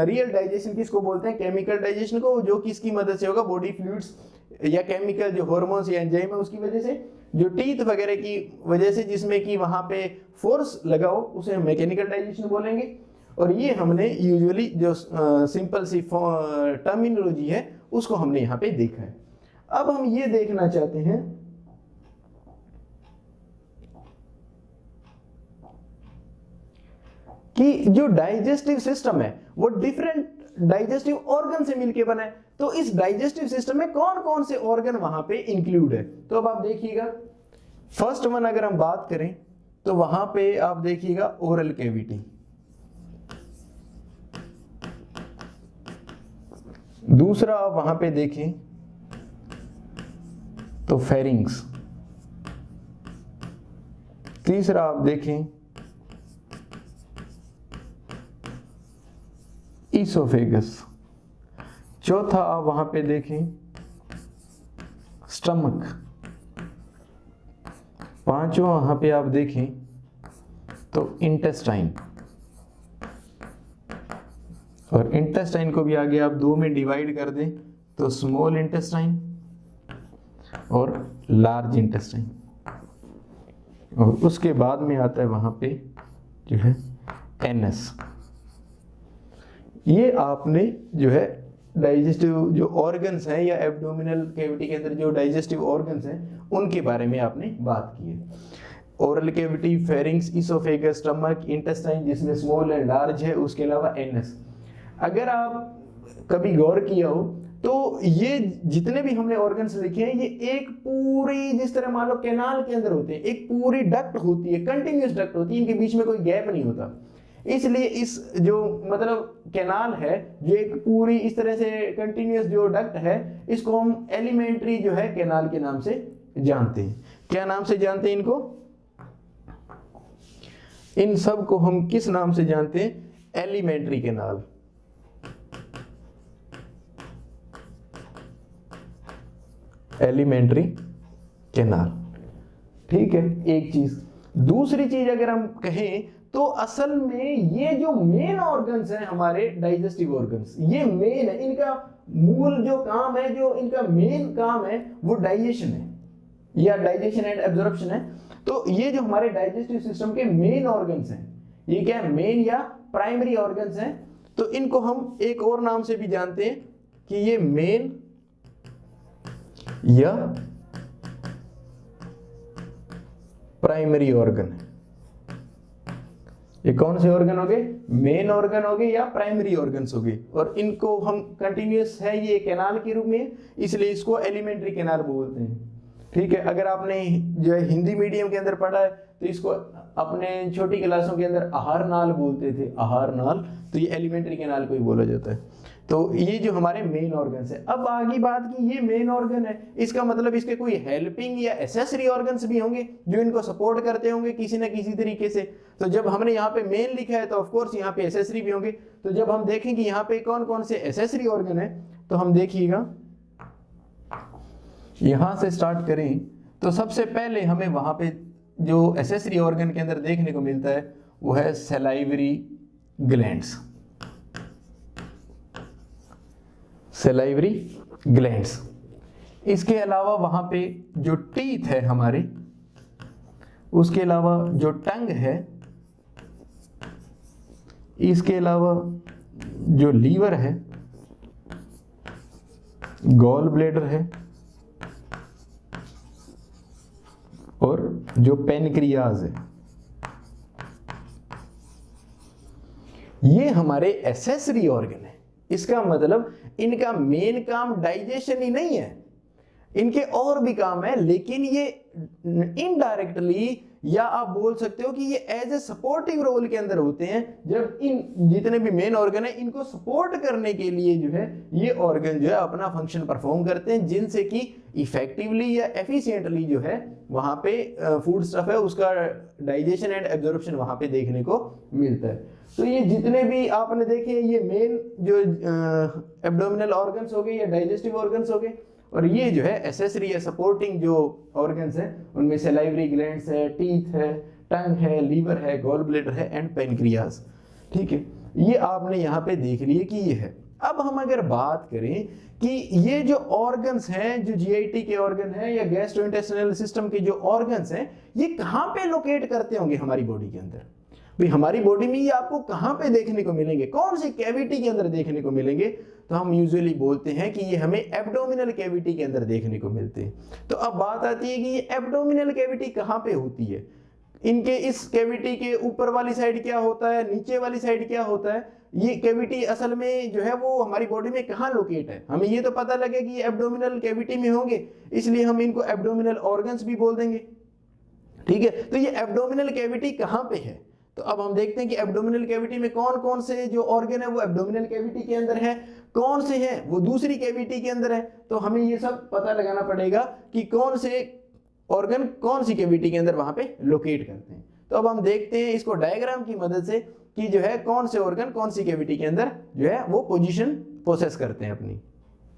रियल डाइजेशन किसको बोलते हैं, केमिकल डाइजेशन को, जो किसकी मदद से होगा, बॉडी फ्लूइड्स या केमिकल जो हार्मोन्स या एंजाइम है उसकी वजह से, जो टीथ वगैरह की वजह से जिसमें कि वहां पे फोर्स लगा हो उसे हम मैकेनिकल डाइजेशन बोलेंगे। और ये हमने यूजुअली जो सिंपल सी टर्मिनोलॉजी है उसको हमने यहाँ पे देखा है। अब हम ये देखना चाहते हैं कि जो डाइजेस्टिव सिस्टम है वो डिफरेंट डाइजेस्टिव ऑर्गन से मिलके बना है, तो इस डाइजेस्टिव सिस्टम में कौन कौन से ऑर्गन वहां पे इंक्लूड है। तो अब आप देखिएगा, फर्स्ट वन अगर हम बात करें तो वहां पे आप देखिएगा ओरल कैविटी, दूसरा आप वहां पे देखें तो फेरिंग्स, तीसरा आप देखें ईसोफेगस, चौथा आप वहां पे देखें स्टमक, पांचवा वहां पे आप देखें तो इंटेस्टाइन, और इंटेस्टाइन को भी आगे आप दो में डिवाइड कर दें तो स्मॉल इंटेस्टाइन और लार्ज इंटेस्टाइन, और उसके बाद में आता है वहां पे जो है एनस। ये आपने जो है डाइजेस्टिव जो ऑर्गन्स हैं या एब्डोमिनल कैविटी के अंदर जो डाइजेस्टिव ऑर्गन्स हैं उनके बारे में आपने बात की है। Oral cavity, pharynx, oesophagus, stomach, intestine जिसमें स्मॉल एंड लार्ज है, उसके अलावा एनस। अगर आप कभी गौर किया हो तो ये जितने भी हमने ऑर्गन्स लिखे हैं ये एक पूरी, जिस तरह मान लो कैनाल के अंदर होते हैं, एक पूरी डक्ट होती है, कंटिन्यूअस डक्ट होती है, इनके बीच में कोई गैप नहीं होता। इसलिए इस जो मतलब कैनाल है जो एक पूरी इस तरह से कंटिन्यूअस जो डक्ट है, इसको हम एलिमेंट्री जो है कैनाल के नाम से जानते हैं। क्या नाम से जानते हैं इनको? इन सब को हम किस नाम से जानते हैं? Alimentary canal. एलिमेंट्री कैनाल, ठीक है, एक चीज। दूसरी चीज अगर हम कहें तो असल में ये जो मेन ऑर्गन्स हैं हमारे डाइजेस्टिव ऑर्गन्स, ये मेन है, इनका मूल जो काम है, जो इनका मेन काम है वो डाइजेशन है या डाइजेशन एंड एब्जॉर्प्शन है। तो ये जो हमारे डाइजेस्टिव सिस्टम के मेन ऑर्गन्स हैं, ये क्या है? मेन या प्राइमरी ऑर्गन्स हैं। तो इनको हम एक और नाम से भी जानते हैं कि ये मेन या प्राइमरी ऑर्गन है। ये कौन से ऑर्गन हो गए? मेन ऑर्गन हो गए या प्राइमरी ऑर्गन्स हो गए। और इनको हम कंटिन्यूअस है, ये कैनाल के रूप में, इसलिए इसको एलिमेंट्री कैनाल बोलते हैं। ठीक है, अगर आपने जो है हिंदी मीडियम के अंदर पढ़ा है तो इसको अपने छोटी क्लासों के अंदर आहार नाल बोलते थे, आहार नाल, तो ये एलिमेंट्री कैनाल को ही बोला जाता है। तो ये जो हमारे मेन ऑर्गन्स है। अब आगे बात की, ये मेन ऑर्गन है, इसका मतलब इसके कोई हेल्पिंग या एसेसरी ऑर्गन्स भी होंगे जो इनको सपोर्ट करते होंगे किसी ना किसी तरीके से। तो जब हमने यहाँ पे मेन लिखा है तो ऑफ कोर्स यहाँ पे एसेसरी भी होंगे। तो जब हम देखेंगे यहाँ पे कौन कौन से एसेसरी ऑर्गन है, तो हम देखिएगा यहां से स्टार्ट करें तो सबसे पहले हमें वहां पे जो एसेसरी ऑर्गन के अंदर देखने को मिलता है वो है सलाइवरी ग्लैंड्स। Salivary glands. इसके अलावा वहां पे जो टीथ है हमारे, उसके अलावा जो टंग है, इसके अलावा जो लीवर है, गॉल ब्लैडर है, और जो पेनक्रियाज है। ये हमारे एसेसरी ऑर्गन है। इसका मतलब इनका मेन काम डाइजेशन ही नहीं है, इनके और भी काम है, लेकिन ये इनडायरेक्टली या आप बोल सकते हो कि ये एज ए सपोर्टिव रोल के अंदर होते हैं। जब इन जितने भी मेन ऑर्गन है इनको सपोर्ट करने के लिए जो है ये ऑर्गन जो है अपना फंक्शन परफॉर्म करते हैं, जिनसे कि इफेक्टिवली या एफिशिएंटली जो है वहां पे फूड स्टफ है उसका डाइजेशन एंड एब्जॉर्प्शन वहां पे देखने को मिलता है। तो ये जितने भी आपने देखे ये मेन जो एब्डोमिनल ऑर्गन्स हो गए या डाइजेस्टिव ऑर्गन्स हो गए, और ये जो है एसेसरी या सपोर्टिंग जो ऑर्गन्स हैं उनमें सलाइवरी ग्लैंड्स है, टीथ है, टंग है, लीवर है, गॉल ब्लैडर है एंड पेनक्रियास। ठीक है, ये आपने यहाँ पे देख लिए कि ये है। अब हम अगर बात करें कि ये जो ऑर्गन्स हैं, जो जीआईटी के ऑर्गन हैं या गैस्ट्रोइंटेस्टाइनल सिस्टम के जो ऑर्गन्स हैं, ये कहाँ पे लोकेट करते होंगे हमारी बॉडी के अंदर? भाई हमारी बॉडी में ये आपको कहाँ पे देखने को मिलेंगे, कौन सी कैविटी के अंदर देखने को मिलेंगे? तो हम यूजुअली बोलते हैं कि ये हमें एब्डोमिनल कैविटी के अंदर देखने को मिलते हैं। तो अब बात आती है कि ये एब्डोमिनल कैविटी कहाँ पे होती है, इनके इस कैविटी के ऊपर वाली साइड क्या होता है, नीचे वाली साइड क्या होता है, ये कैविटी असल में जो है वो हमारी बॉडी में कहाँ लोकेट है। हमें ये तो पता लगे कि ये एब्डोमिनल कैविटी में होंगे, इसलिए हम इनको एब्डोमिनल ऑर्गन्स भी बोल देंगे। ठीक है, तो ये एब्डोमिनल कैविटी कहाँ पे है? तो अब हम देखते हैं कि एब्डोमिनल कैविटी में कौन कौन से जो ऑर्गन है वो एब्डोमिनल कैविटी के अंदर है, कौन से हैं वो दूसरी कैविटी के अंदर है। तो हमें ये सब पता लगाना पड़ेगा कि कौन से ऑर्गन कौन सी कैविटी के अंदर वहां पे लोकेट करते हैं। तो अब हम देखते हैं इसको डायग्राम की मदद से कि जो है कौन से ऑर्गन कौन सी कैविटी के अंदर जो है वो पोजीशन पोसेस करते हैं अपनी।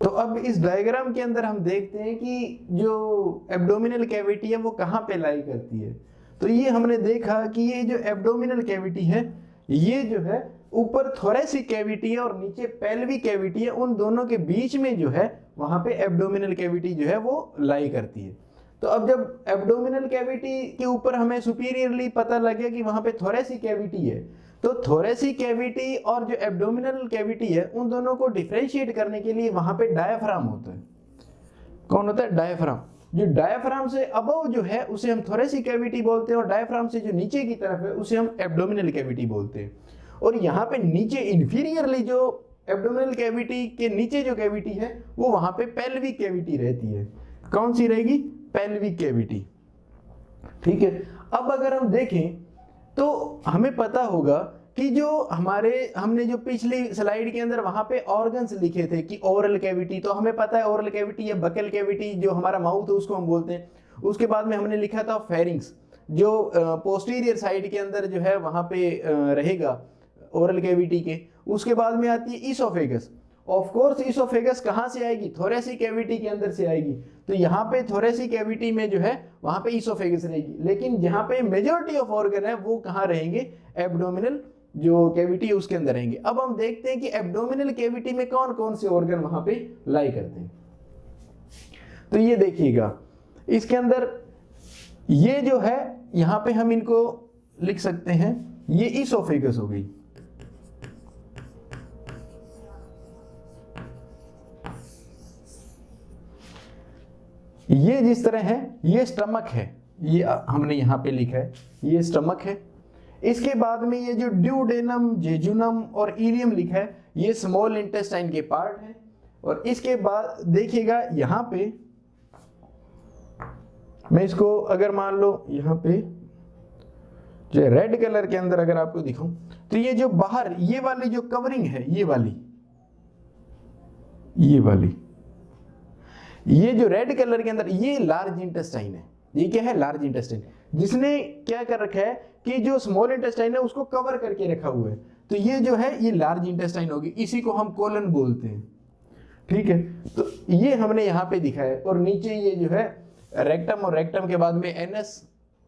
तो अब इस डायग्राम के अंदर हम देखते हैं कि जो एब्डोमिनल कैविटी है वो कहाँ पे लाई करती है। तो ये हमने देखा कि ये जो एब्डोमिनल कैविटी है ये जो है ऊपर थोरेसिक कैविटी है और नीचे पेल्विक कैविटी है, उन दोनों के बीच में जो है वहां पे एब्डोमिनल कैविटी जो है वो लाई करती है। तो अब जब एब्डोमिनल कैविटी के ऊपर हमें सुपीरियरली पता लग गया कि वहां पे थोरेसिक कैविटी है, तो थोरेसिक कैविटी और जो एब्डोमिनल कैविटी है उन दोनों को डिफरेंशिएट करने के लिए वहां पे डायाफ्राम होता है। कौन होता है? डायाफ्राम। जो डायाफ्राम से अबव जो है उसे हम थोरेसिक कैविटी बोलते हैं, और डायाफ्राम से जो नीचे की तरफ है उसे हम एब्डोमिनल कैविटी बोलते हैं। और यहाँ पे नीचे इंफीरियरली जो एब्डोमिनल कैविटी के नीचे जो कैविटी है वो वहां पे पेल्विक कैविटी रहती है। कौन सी रहेगी? Pelvic cavity. ठीक है, अब अगर हम देखें तो हमें पता होगा कि जो हमने जो पिछली स्लाइड के अंदर वहां पे ऑर्गन्स लिखे थे कि ओरल कैविटी, तो हमें पता है ओरल कैविटी या बकल कैविटी जो हमारा माउथ है उसको हम बोलते हैं। उसके बाद में हमने लिखा था फेरिंग्स जो पोस्टीरियर साइड के अंदर जो है वहां पे रहेगा ओरल कैविटी के। उसके बाद में आती है ईसोफेगस। ऑफ कोर्स ईसोफेगस कहाँ से आएगी? थोरेसिक कैविटी के अंदर से आएगी। तो यहाँ पे थोरेसिक कैविटी में जो है वहां पे ईसोफेगस रहेगी, लेकिन जहाँ पे मेजॉरिटी ऑफ ऑर्गन है वो कहाँ रहेंगे? एब्डोमिनल जो कैविटी है उसके अंदर रहेंगे। अब हम देखते हैं कि एब्डोमिनल कैविटी में कौन कौन से ऑर्गन वहां पे लाई करते हैं। तो ये देखिएगा इसके अंदर ये जो है यहां पे हम इनको लिख सकते हैं, ये ईसोफेगस हो गई। ये जिस तरह है ये स्टमक है, ये हमने यहां पे लिखा है ये स्टमक है। इसके बाद में ये जो ड्यूडेनम, जेजुनम और इलियम लिखा है ये स्मॉल इंटेस्टाइन के पार्ट है। और इसके बाद देखिएगा यहाँ पे मैं इसको अगर मान लो यहाँ पे जो रेड कलर के अंदर अगर आपको दिखाऊं तो ये जो बाहर ये वाली जो कवरिंग है ये वाली ये जो रेड कलर के अंदर ये लार्ज इंटेस्टाइन है। ये क्या है? लार्ज इंटेस्टाइन, जिसने क्या कर रखा है कि जो स्मॉल इंटेस्टाइन है उसको कवर करके रखा हुआ है। तो ये जो है ये लार्ज इंटेस्टाइन होगी, इसी को हम कोलन बोलते हैं। ठीक है, तो ये हमने यहाँ पे दिखा है। और नीचे ये जो है रेक्टम, और रेक्टम के बाद में एनस,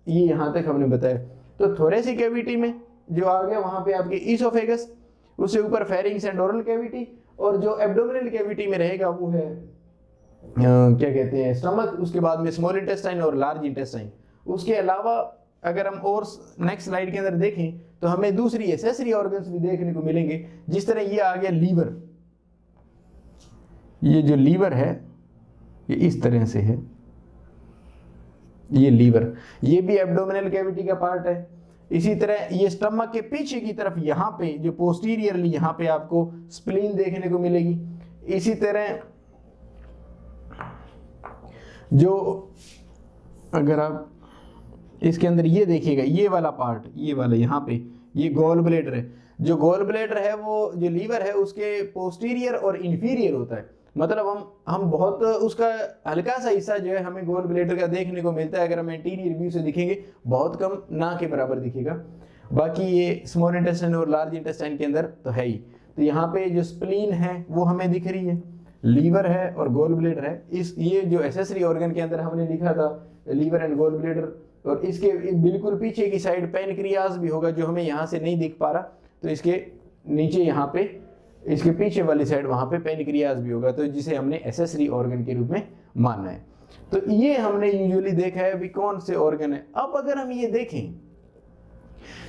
ये यहाँ तक हमने बताया। तो थोरेसिक कैविटी में जो आ गया वहां पे आपके ईसोफेगस, उससे ऊपर फेरिंग्स एंड ओरल कैविटी, और जो एब्डोमिनल कैविटी में रहेगा वो है क्या कहते हैं? स्टमक। उसके बाद में स्मॉल इंटेस्टाइन और लार्ज इंटेस्टाइन। उसके अलावा अगर हम और नेक्स्ट स्लाइड के अंदर देखें तो हमें दूसरी एसेसरी ऑर्गन्स भी देखने को मिलेंगे। जिस तरह ये आ गया लीवर, ये जो लीवर है ये इस तरह से है, ये लीवर, ये भी एब्डोमिनल कैविटी का पार्ट है। इसी तरह ये स्टमक के पीछे की तरफ यहाँ पे जो पोस्टीरियरली यहाँ पे आपको स्प्लीन देखने को मिलेगी। इसी तरह जो अगर आप इसके अंदर ये देखिएगा, ये वाला पार्ट, ये वाला यहाँ पे ये गॉल ब्लैडर है। जो गॉल ब्लैडर है वो जो लीवर है उसके पोस्टीरियर और इंफीरियर होता है, मतलब हम बहुत उसका हल्का सा हिस्सा जो है हमें गॉल ब्लैडर का देखने को मिलता है। अगर हम एंटीरियर व्यू से दिखेंगे बहुत कम, ना के बराबर दिखेगा। बाकी ये स्मॉल इंटेस्टाइन और लार्ज इंटेस्टाइन के अंदर तो है ही। तो यहाँ पे जो स्प्लीन है वो हमें दिख रही है, लीवर है और गॉल ब्लैडर है। इस ये जो एसेसरी ऑर्गन के अंदर हमने लिखा था लीवर एंड गॉल ब्लैडर, और इसके बिल्कुल पीछे की साइड पैनक्रियाज भी होगा जो हमें यहाँ से नहीं दिख पा रहा। तो इसके नीचे यहाँ पे इसके पीछे वाली साइड वहाँ पे पैनक्रियाज भी होगा, तो जिसे हमने एसेसरी ऑर्गन के रूप में मानना है। तो ये हमने यूजुअली देखा है भी कौन से ऑर्गन है। अब अगर हम ये देखें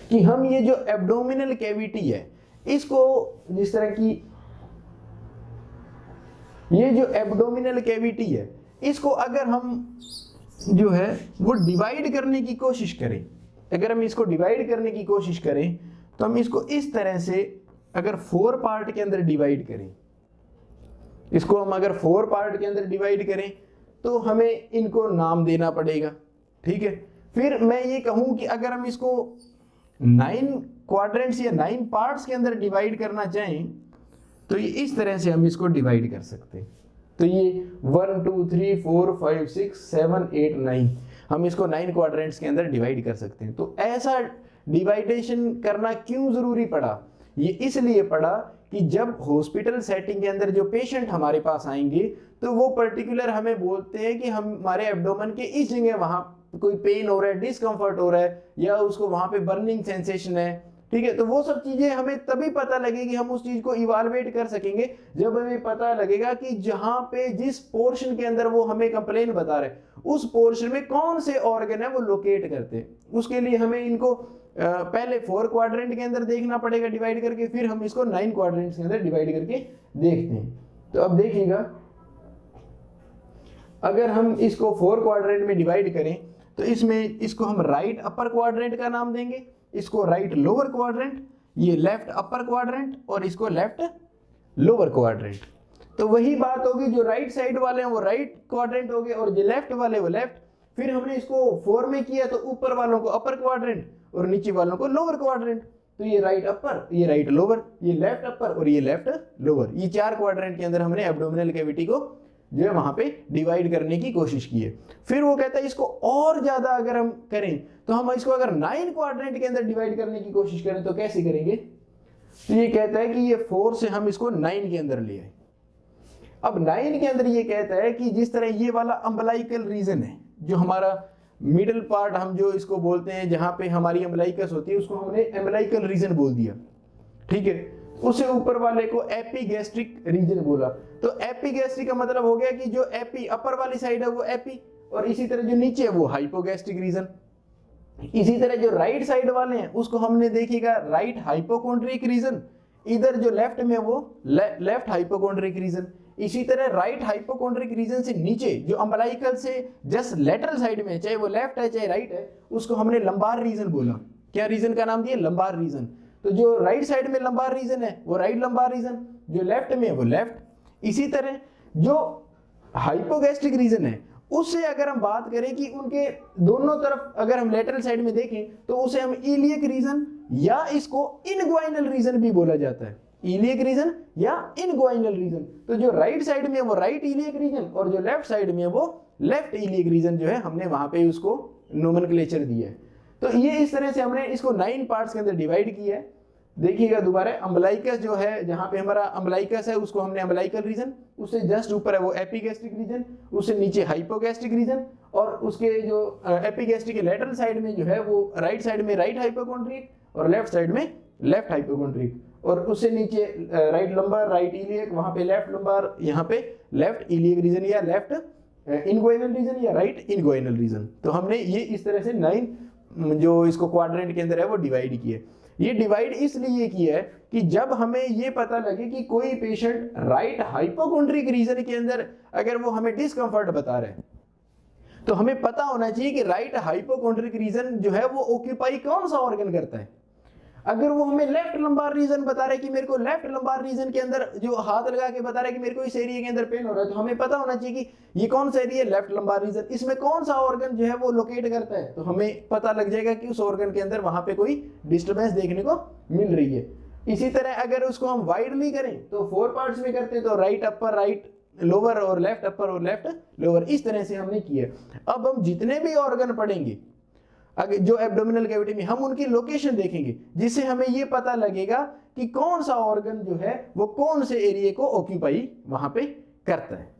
कि हम ये जो एब्डोमिनल कैविटी है इसको जिस तरह की ये जो एब्डोमिनल कैविटी है इसको अगर हम जो है वो डिवाइड करने की कोशिश करें, अगर हम इसको डिवाइड करने की कोशिश करें तो हम इसको इस तरह से अगर 4 पार्ट के अंदर डिवाइड करें, इसको हम अगर 4 पार्ट के अंदर डिवाइड करें तो हमें इनको नाम देना पड़ेगा, ठीक है। फिर मैं ये कहूं कि अगर हम इसको 9 क्वाड्रेंट्स या 9 पार्ट्स के अंदर डिवाइड करना चाहें तो ये इस तरह से हम इसको डिवाइड कर सकते हैं। तो ये 1 2 3 4 5 6 7 8 9 हम इसको 9 क्वाड्रेंट्स के अंदर डिवाइड कर सकते हैं। तो ऐसा डिवाइडेशन करना क्यों जरूरी पड़ा? ये इसलिए पड़ा कि जब हॉस्पिटल सेटिंग के अंदर जो पेशेंट हमारे पास आएंगे तो वो पर्टिकुलर हमें बोलते हैं कि हमारे एब्डोमेन के इस जगह वहां कोई पेन हो रहा है, डिस्कम्फर्ट हो रहा है, या उसको वहां पे बर्निंग सेंसेशन है, ठीक है। तो वो सब चीजें हमें तभी पता लगेगी, हम उस चीज को इवालुएट कर सकेंगे जब हमें पता लगेगा कि जहां पे जिस पोर्शन के अंदर वो हमें कंप्लेन बता रहे उस पोर्शन में कौन से ऑर्गन है वो लोकेट करते हैं। उसके लिए हमें इनको पहले 4 क्वाड्रेंट के अंदर देखना पड़ेगा डिवाइड करके, फिर हम इसको 9 क्वाड्रेंट्स के अंदर डिवाइड करके देखते हैं। तो अब देखिएगा अगर हम इसको 4 क्वाड्रेंट में डिवाइड करें तो इसमें इसको हम राइट अपर क्वाड्रेंट का नाम देंगे, इसको राइट लोअर क्वाड्रेंट, ये लेफ्ट अपर क्वाड्रेंट और इसको लेफ्ट लोअर क्वाड्रेंट। तो वही बात होगी, जो राइट साइड वाले हैं वो राइट क्वाड्रेंट हो गए और जो लेफ्ट वाले वो लेफ्ट। फिर हमने इसको 4 में किया तो ऊपर वालों को अपर क्वाड्रेंट और नीचे वालों को लोअर क्वाड्रेंट। तो ये राइट अपर, ये राइट लोअर, ये लेफ्ट अपर और ये लेफ्ट लोअर, ये 4 क्वाड्रेंट के अंदर हमने एब्डोमिनल कैविटी को जो है वहां पे डिवाइड करने की कोशिश की है। फिर वो कहता है इसको और ज्यादा अगर हम करें तो हम इसको अगर 9 क्वाड्रेंट के अंदर डिवाइड करने की कोशिश करें तो कैसे करेंगे? तो ये कहता है कि ये 4 से हम इसको 9 के अंदर ले आए। अब 9 के अंदर ये कहता है कि जिस तरह ये वाला अम्बलाइकल रीजन है, जो हमारा मिडिल पार्ट हम जो इसको बोलते हैं जहां पे हमारी अम्बलाइकस होती है उसको हमने अम्बलाइकल रीजन बोल दिया, ठीक है। उससे ऊपर वाले को एपीगैस्ट्रिक रीजन बोला। तो एपीगैस्ट्रिक का मतलब हो गया कि जो एपी अपर वाली साइड है वो एपी, और इसी तरह जो नीचे है वो हाइपोगैस्ट्रिक रीजन। इसी तरह जो राइट साइड वाले हैं उसको हमने देखिएगा राइट हाइपोकोंड्रिक रीजन, इधर जो लेफ्ट में वो लेफ्ट हाइपोकोंड्रिक रीजन। इसी तरह राइट हाइपोकोंड्रिक रीजन से नीचे जो अम्बलाइकल से जस्ट लेटरल साइड में, चाहे वो लेफ्ट है चाहे राइट है, उसको हमने लंबार रीजन बोला। क्या रीजन का नाम दिया? Lumbar region. तो जो राइट साइड में लंबार रीजन है वो राइट लंबार रीजन, जो लेफ्ट में है वो लेफ्ट। इसी तरह जो हाइपोगैस्ट्रिक रीजन है उससे अगर हम बात करें कि उनके दोनों तरफ अगर हम लेटरल साइड में देखें तो उसे हम इलियक रीजन या इसको इनग्वाइनल रीजन भी बोला जाता है। इलियक रीजन या इनग्वाइनल रीजन। तो जो राइट साइड में वो राइट इलियक रीजन और जो लेफ्ट साइड में वो लेफ्ट इलियक रीजन जो है हमने वहां पे उसको नोमेनक्लेचर दिया है। तो ये इस तरह से हमने इसको 9 पार्ट्स के अंदर डिवाइड किया है। देखिएगा दोबारा, अम्बलाइकस जो है जहां पे हमारा अम्बलाइकस है उसको हमने अम्बलाइकल रीजन, उससे जस्ट ऊपर है वो एपीगैस्ट्रिक रीजन, उससे नीचे हाइपोगैस्ट्रिक रीजन, और उसके जो एपीगैस्ट्रिक के लेटरल साइड में जो है वो राइट साइड में राइट हाइपोकोंड्रिक और लेफ्ट साइड में लेफ्ट हाइपोकोंड्रिक, और उससे नीचे राइट लंबार राइट इलियक, वहां पे लेफ्ट लंबार, यहाँ पे लेफ्ट इलियक रीजन या लेफ्ट इनग्वाइनल रीजन या राइट इनग्वाइनल रीजन। तो हमने ये इस तरह से 9 जो इसको क्वाड्रेंट के अंदर है वो डिवाइड किए। ये डिवाइड इसलिए किया है कि जब हमें ये पता लगे कि कोई पेशेंट राइट हाइपोकोंड्रिक रीजन के अंदर अगर वो हमें डिस्कम्फर्ट बता रहे हैं तो हमें पता होना चाहिए कि राइट हाइपोकोंड्रिक रीजन जो है वो ऑक्यूपाई कौन सा ऑर्गन करता है। अगर वो हमें लेफ्ट लंबार रीजन बता रहा है कि मेरे को लेफ्ट लंबार रीजन के अंदर जो हाथ लगा के बता रहा है कि मेरे को इस एरिया के अंदर पेन हो रहा है, तो हमें पता होना चाहिए कि ये कौन सा एरिया है, लेफ्ट लंबार रीजन, इसमें कौन सा ऑर्गन जो है वो लोकेट करता है, तो हमें पता लग जाएगा कि उस ऑर्गन के अंदर वहां पे कोई डिस्टर्बेंस देखने को मिल रही है। इसी तरह अगर उसको हम वाइडली करें तो 4 पार्ट्स में करते हैं, तो राइट अपर, राइट लोअर और लेफ्ट अपर और लेफ्ट लोअर, इस तरह से हमने किया। अब हम जितने भी ऑर्गन पढ़ेंगे अगर जो एब्डोमिनल कैविटी में, हम उनकी लोकेशन देखेंगे जिससे हमें ये पता लगेगा कि कौन सा ऑर्गन जो है वो कौन से एरिया को ऑक्यूपाई वहां पे करता है।